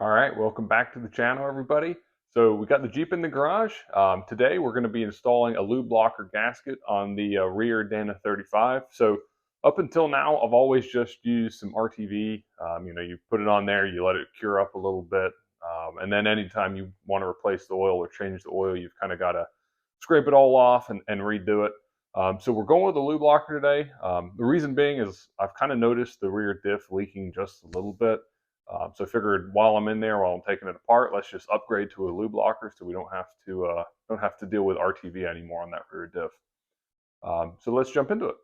All right, welcome back to the channel, everybody. So we got the Jeep in the garage. Today we're going to be installing a LubeLocker gasket on the rear Dana 35. So up until now, I've always just used some RTV. You put it on there, you let it cure up a little bit, and then anytime you want to replace the oil or change the oil, you've kind of got to scrape it all off and redo it. So we're going with the LubeLocker today. The reason being is I've kind of noticed the rear diff leaking just a little bit. So I figured while I'm in there, while I'm taking it apart, let's just upgrade to a LubeLocker so we don't have to deal with RTV anymore on that rear diff. So let's jump into it.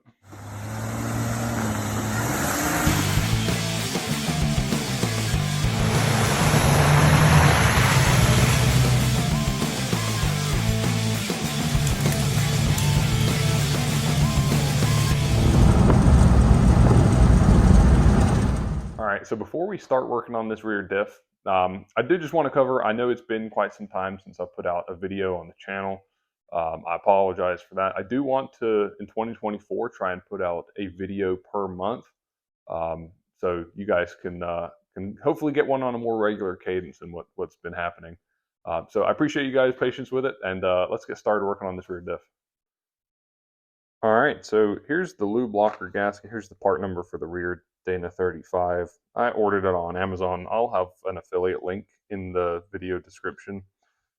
All right, so before we start working on this rear diff, I did just want to cover, I know it's been quite some time since I've put out a video on the channel. I apologize for that. I do want to, in 2024, try and put out a video per month. So you guys can hopefully get one on a more regular cadence than what's been happening. So I appreciate you guys' patience with it, and let's get started working on this rear diff. All right, so here's the LubeLocker gasket. Here's the part number for the rear Dana 35. I ordered it on Amazon. I'll have an affiliate link in the video description.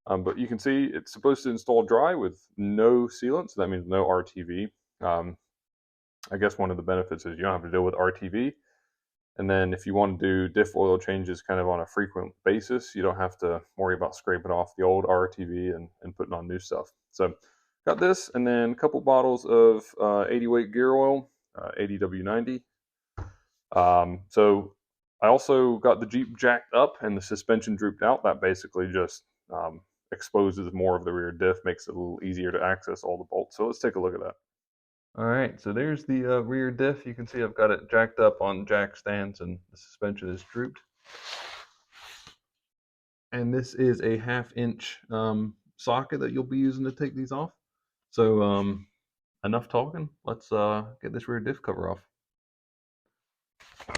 But you can see it's supposed to install dry with no sealant, so that means no RTV. I guess one of the benefits is you don't have to deal with RTV. And then if you want to do diff oil changes kind of on a frequent basis, you don't have to worry about scraping off the old RTV and putting on new stuff. So got this, and then a couple bottles of 80 weight gear oil, 80W90. So I also got the Jeep jacked up and the suspension drooped out. That basically just exposes more of the rear diff, makes it a little easier to access all the bolts. So let's take a look at that. All right, so there's the rear diff. You can see I've got it jacked up on jack stands and the suspension is drooped. And this is a 1/2 inch socket that you'll be using to take these off. So enough talking, let's get this rear diff cover off.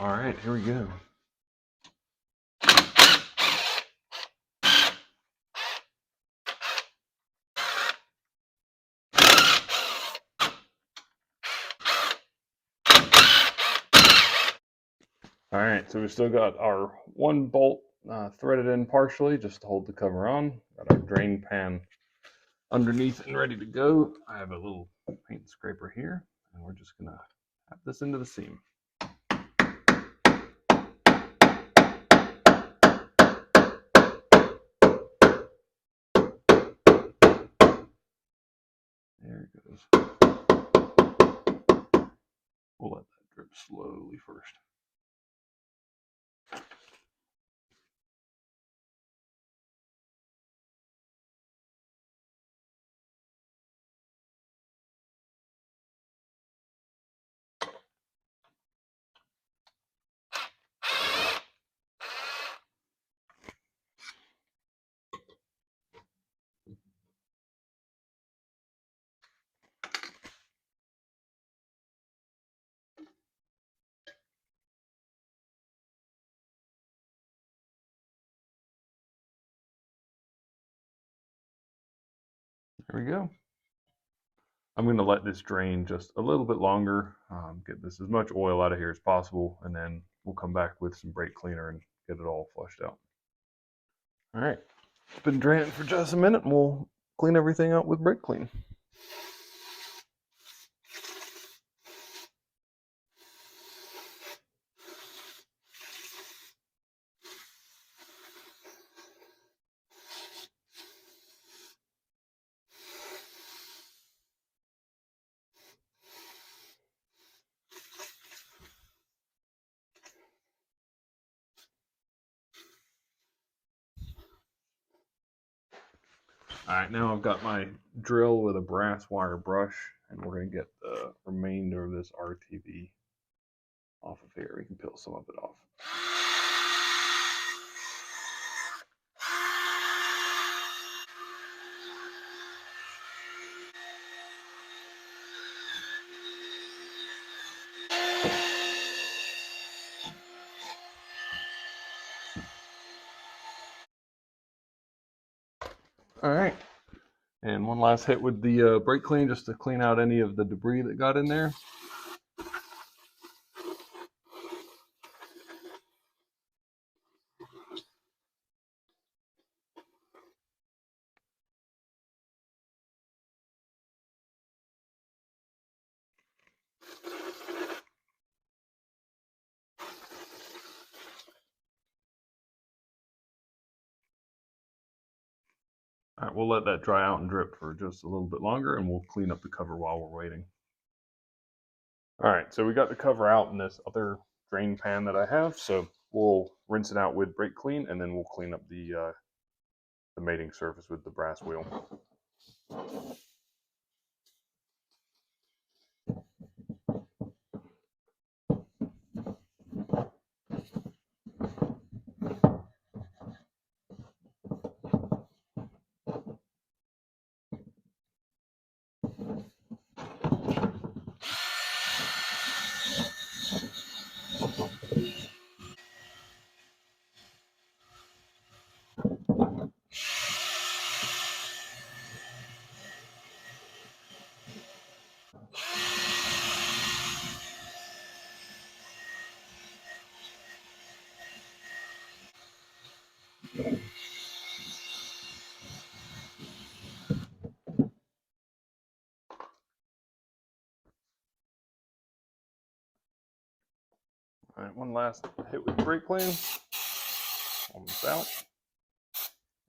All right, here we go. All right, so we still got our one bolt threaded in partially just to hold the cover on. Got our drain pan underneath and ready to go. I have a little paint scraper here, and we're just gonna tap this into the seam. There it goes. We'll let that drip slowly first. There we go. I'm going to let this drain just a little bit longer, get this as much oil out of here as possible, and then we'll come back with some brake cleaner and get it all flushed out. All right, it's been draining for just a minute, and we'll clean everything out with brake clean. All right, now I've got my drill with a brass wire brush, and we're going to get the remainder of this RTV off of here. We can peel some of it off. All right. And one last hit with the brake clean just to clean out any of the debris that got in there. All right, we'll let that dry out and drip for just a little bit longer, and we'll clean up the cover while we're waiting. All right, so we got the cover out in this other drain pan that I have, so we'll rinse it out with brake clean, and then we'll clean up the mating surface with the brass wheel. All right, one last hit with the brake clean. Almost out.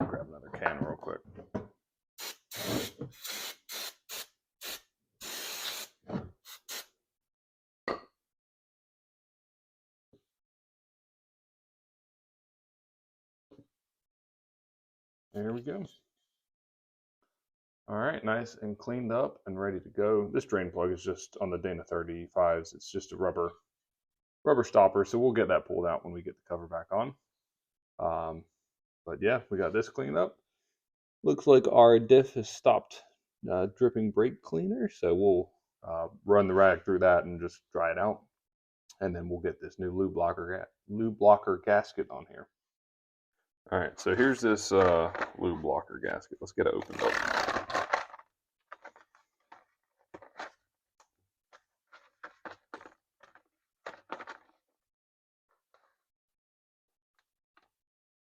Grab another can real quick. There we go. All right, nice and cleaned up and ready to go. This drain plug is just on the Dana 35s. It's just a rubber stopper, so we'll get that pulled out when we get the cover back on. But yeah, we got this cleaned up. Looks like our diff has stopped dripping brake cleaner, so we'll run the rag through that and just dry it out, and then we'll get this new LubeLocker gasket on here. All right, so here's this LubeLocker gasket. Let's get it opened up.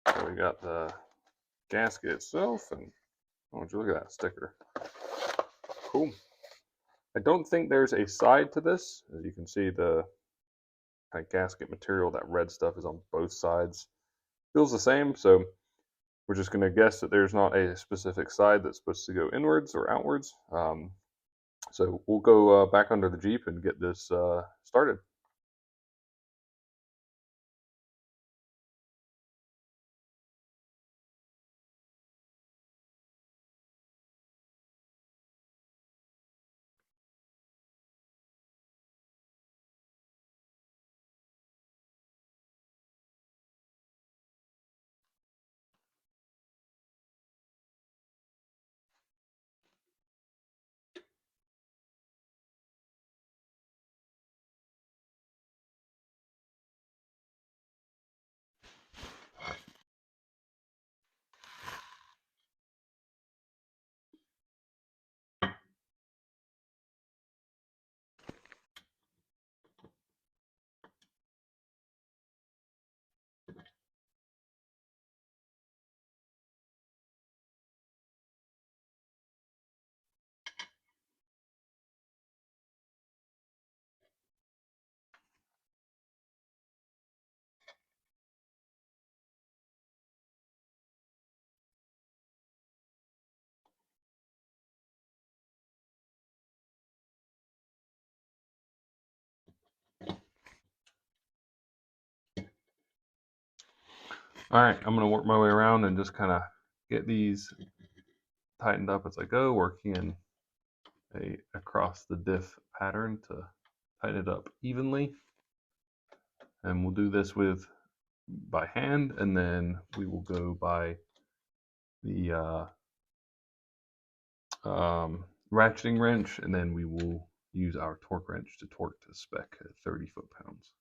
So we got the gasket itself, and oh, would you look at that sticker? Cool. I don't think there's a side to this. As you can see, the kind of gasket material, that red stuff is on both sides. Feels the same, so we're just going to guess that there's not a specific side that's supposed to go inwards or outwards. So we'll go back under the Jeep and get this started. All right, I'm going to work my way around and just kind of get these tightened up as I go, working in across the diff pattern to tighten it up evenly. And we'll do this by hand, and then we will go by the ratcheting wrench, and then we will use our torque wrench to torque to spec at 30 foot-pounds.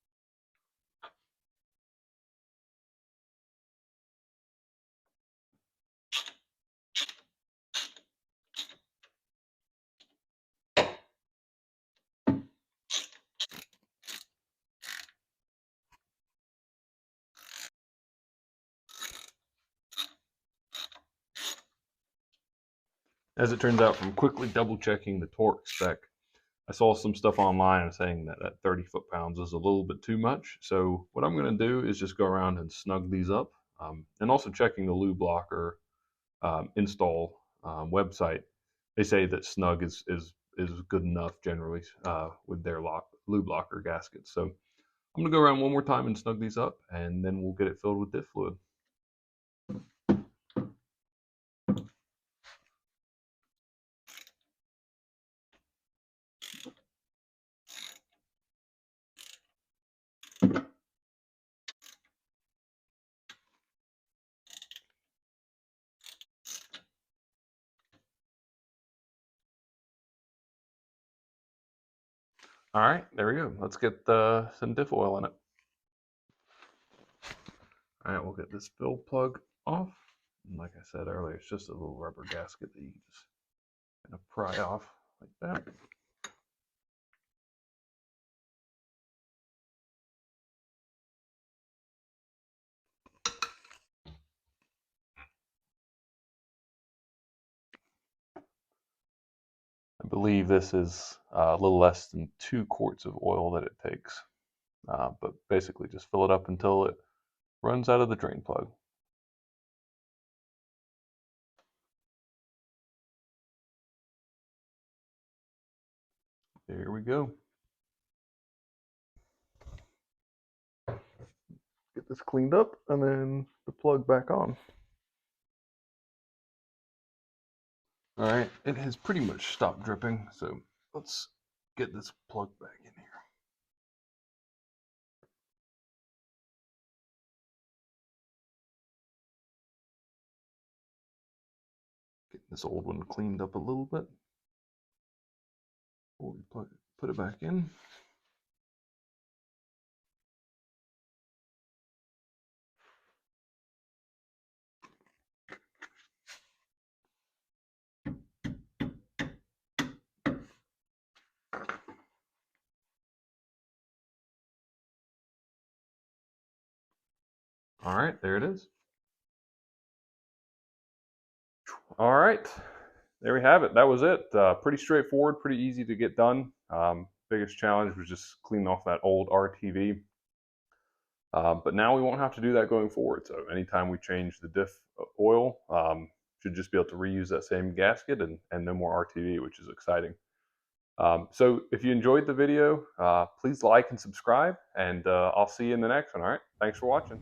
As it turns out, from quickly double checking the torque spec, I saw some stuff online saying that 30 foot-pounds is a little bit too much. So what I'm going to do is just go around and snug these up, and also checking the LubeLocker install website. They say that snug is good enough generally with their LubeLocker gaskets. So I'm going to go around one more time and snug these up, and then we'll get it filled with diff fluid. All right, there we go. Let's get some diff oil in it. All right, we'll get this fill plug off. And like I said earlier, it's just a little rubber gasket that you just kind of pry off like that. I believe this is a little less than 2 quarts of oil that it takes. But basically just fill it up until it runs out of the drain plug. There we go. Get this cleaned up and then the plug back on. All right, it has pretty much stopped dripping, so let's get this plug back in here. Get this old one cleaned up a little bit before we put it back in. All right, there it is. All right, there we have it. That was it. Pretty straightforward, pretty easy to get done. Biggest challenge was just cleaning off that old RTV. But now we won't have to do that going forward. So anytime we change the diff oil, should just be able to reuse that same gasket and no more RTV, which is exciting. So if you enjoyed the video, please like and subscribe, and I'll see you in the next one. All right, thanks for watching.